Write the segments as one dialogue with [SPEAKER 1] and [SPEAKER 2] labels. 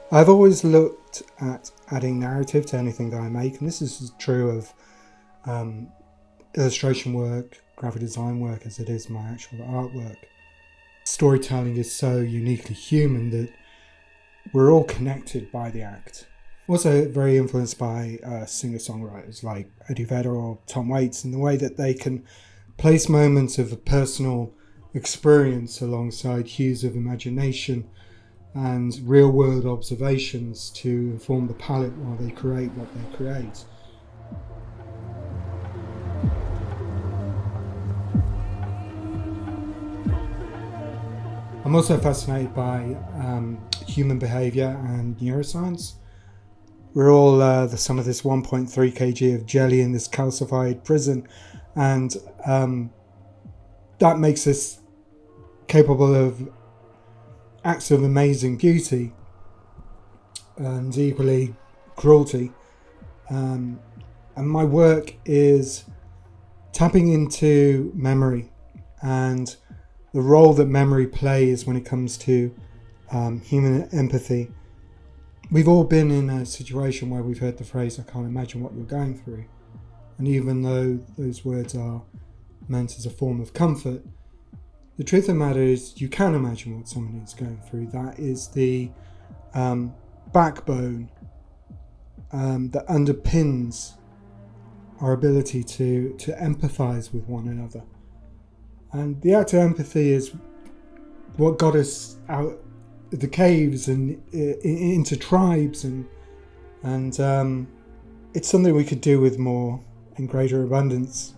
[SPEAKER 1] I've always looked at adding narrative to anything that I make, and this is true of um, illustration work, graphic design work, as it is my actual artwork. Storytelling is so uniquely human that we're all connected by the act. Also very influenced by singer-songwriters like Eddie Vedder or Tom Waits in the way that they can place moments of a personal experience alongside hues of imagination and real-world observations to inform the palette while they create what they create. I'm also fascinated by human behaviour and neuroscience. We're all the sum of this 1.3 kg of jelly in this calcified prison, and that makes us capable of acts of amazing beauty and equally cruelty. And my work is tapping into memory and the role that memory plays when it comes to human empathy. We've all been in a situation where we've heard the phrase, "I can't imagine what you're going through." And even though those words are meant as a form of comfort, the truth of the matter is you can imagine what someone is going through. That is the backbone that underpins our ability to empathise with one another. And the act of empathy is what got us out of the caves and into tribes, and it's something we could do with more and greater abundance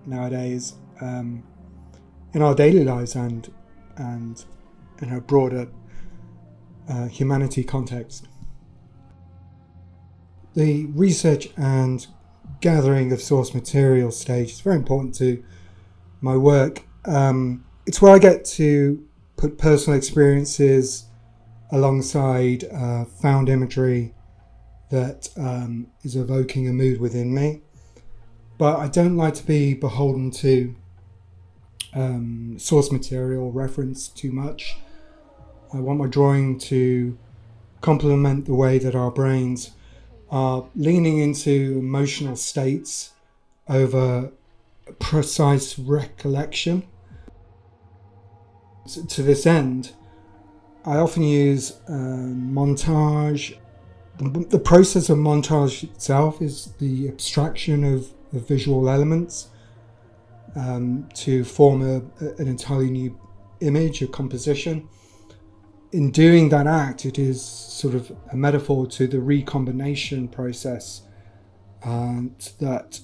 [SPEAKER 1] nowadays in our daily lives and in a broader humanity context. The research and gathering of source material stage is very important to my work. It's where I get to put personal experiences alongside found imagery that is evoking a mood within me. But I don't like to be beholden to source material reference too much. I want my drawing to complement the way that our brains are leaning into emotional states over precise recollection. So to this end, I often use montage. The process of montage itself is the abstraction of visual elements to form an entirely new image, a composition. In doing that act, it is sort of a metaphor to the recombination process that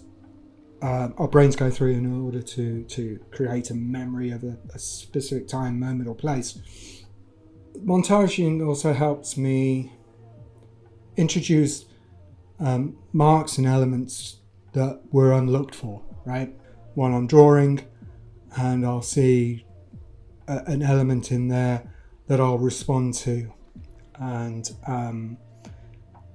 [SPEAKER 1] our brains go through in order to create a memory of a specific time, moment or place. Montaging also helps me introduce marks and elements that were unlooked for, right? While I'm drawing, and I'll see an element in there that I'll respond to, and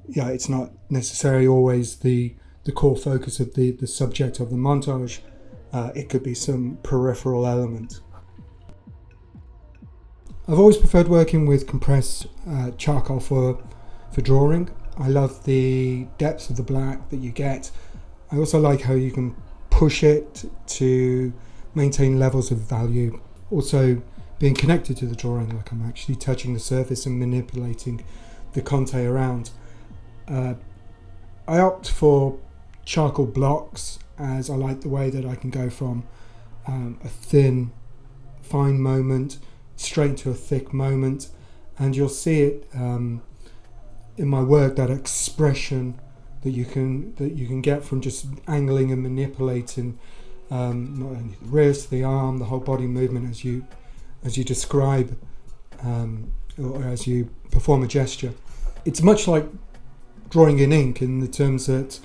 [SPEAKER 1] it's not necessarily always the core focus of the subject of the montage. It could be some peripheral element. I've always preferred working with compressed charcoal for drawing. I love the depth of the black that you get. I also like how you can push it to maintain levels of value. Also being connected to the drawing, like I'm actually touching the surface and manipulating the conte around. I opt for charcoal blocks as I like the way that I can go from a thin, fine moment straight to a thick moment, and you'll see it in my work, that expression that you can get from just angling and manipulating not only the wrist, the arm, the whole body movement as you describe or as you perform a gesture. It's much like drawing in ink in the terms that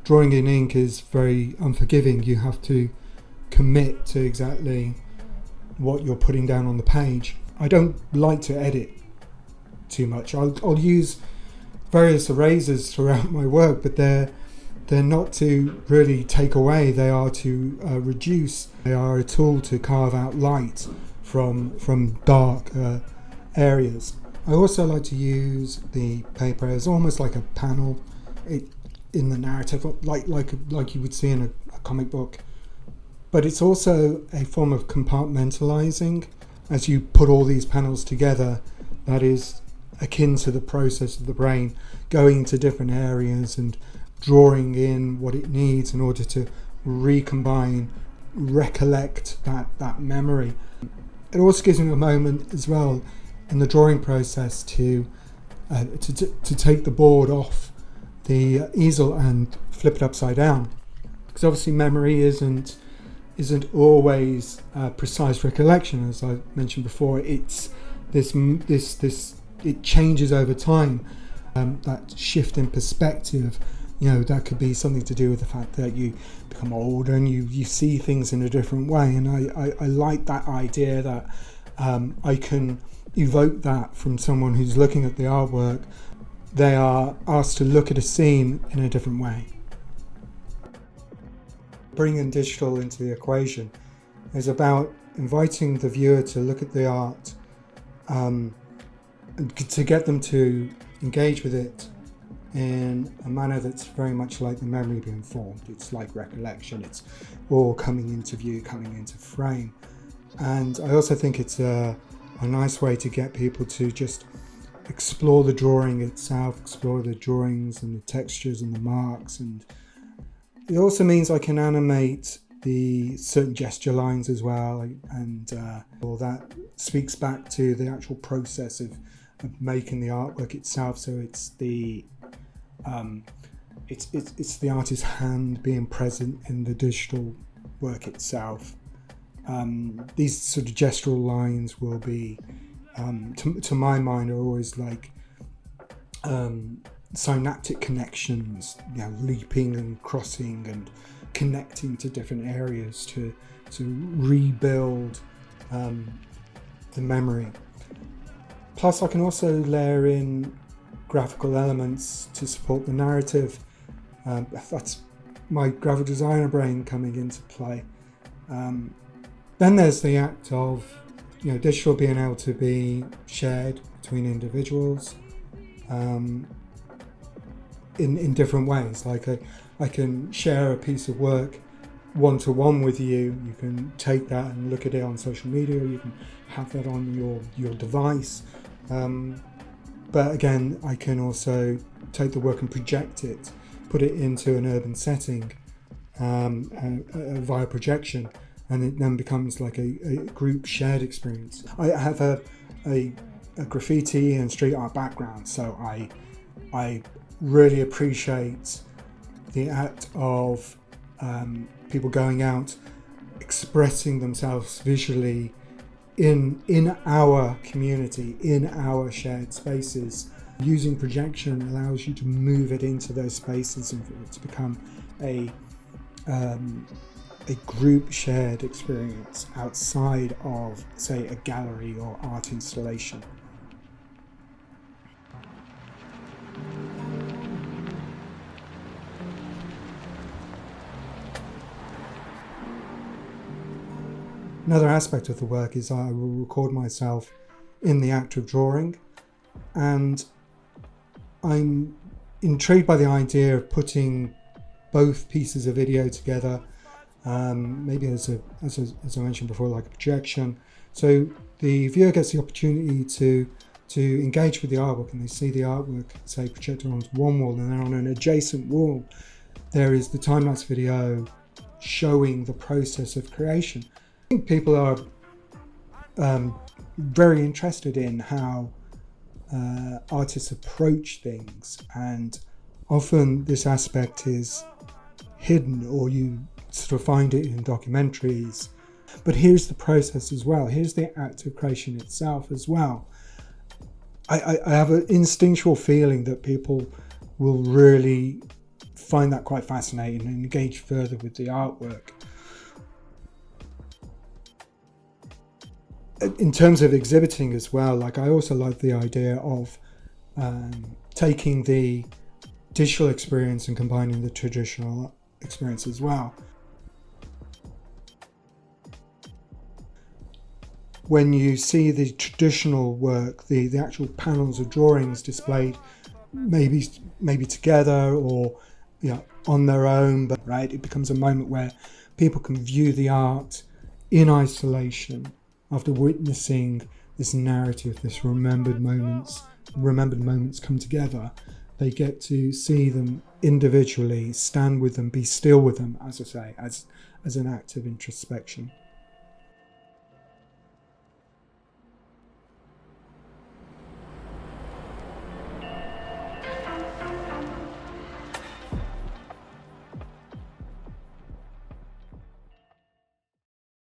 [SPEAKER 1] drawing in ink is very unforgiving. You have to commit to exactly what you're putting down on the page. I don't like to edit too much. I'll use various erasers throughout my work, but they're not to really take away, they are to reduce. They are a tool to carve out light from dark areas. I also like to use the paper as almost like a panel in the narrative, like you would see in a comic book. But it's also a form of compartmentalizing. As you put all these panels together, that is akin to the process of the brain going to different areas and drawing in what it needs in order to recombine, recollect that memory. It also gives me a moment as well in the drawing process to take the board off the easel and flip it upside down, because obviously memory isn't always precise recollection. As I mentioned before, it's this it changes over time. That shift in perspective, that could be something to do with the fact that you become older and you see things in a different way. And I like that idea that I can evoke that from someone who's looking at the artwork. They are asked to look at a scene in a different way. Bringing digital into the equation is about inviting the viewer to look at the art, and to get them to engage with it in a manner that's very much like the memory being formed. It's like recollection. It's all coming into view, coming into frame. And I also think it's a nice way to get people to just explore the drawing itself, explore the drawings and the textures and the marks. And it also means I can animate the certain gesture lines as well, and all that speaks back to the actual process of making the artwork itself. So it's the it's the artist's hand being present in the digital work itself. These sort of gestural lines will be, to my mind, are always like synaptic connections, leaping and crossing and connecting to different areas to rebuild the memory. Plus, I can also layer in graphical elements to support the narrative. That's my graphic designer brain coming into play. Then there's the act of digital being able to be shared between individuals in different ways. Like I can share a piece of work one-to-one with you. You can take that and look at it on social media. You can have that on your device. But again, I can also take the work and project it, put it into an urban setting via projection, and it then becomes like a group shared experience. I have a graffiti and street art background, so I really appreciate the act of people going out, expressing themselves visually in our community, in our shared spaces. Using projection allows you to move it into those spaces and for it to become a group shared experience outside of, say, a gallery or art installation. Another aspect of the work is I will record myself in the act of drawing, and I'm intrigued by the idea of putting both pieces of video together, maybe as I mentioned before, like a projection. So the viewer gets the opportunity to engage with the artwork, and they see the artwork, say, projected onto one wall, and then on an adjacent wall there is the time-lapse video showing the process of creation. I think people are very interested in how artists approach things, and often this aspect is hidden, or you sort of find it in documentaries. But here's the process as well. Here's the act of creation itself as well. I have an instinctual feeling that people will really find that quite fascinating and engage further with the artwork. In terms of exhibiting as well, like I also like the idea of taking the digital experience and combining the traditional experience as well. when you see the traditional work, the actual panels of drawings displayed, maybe together or on their own, but right, it becomes a moment where people can view the art in isolation after witnessing this narrative, this remembered moments come together. They get to see them individually, stand with them, be still with them, as I say, as an act of introspection.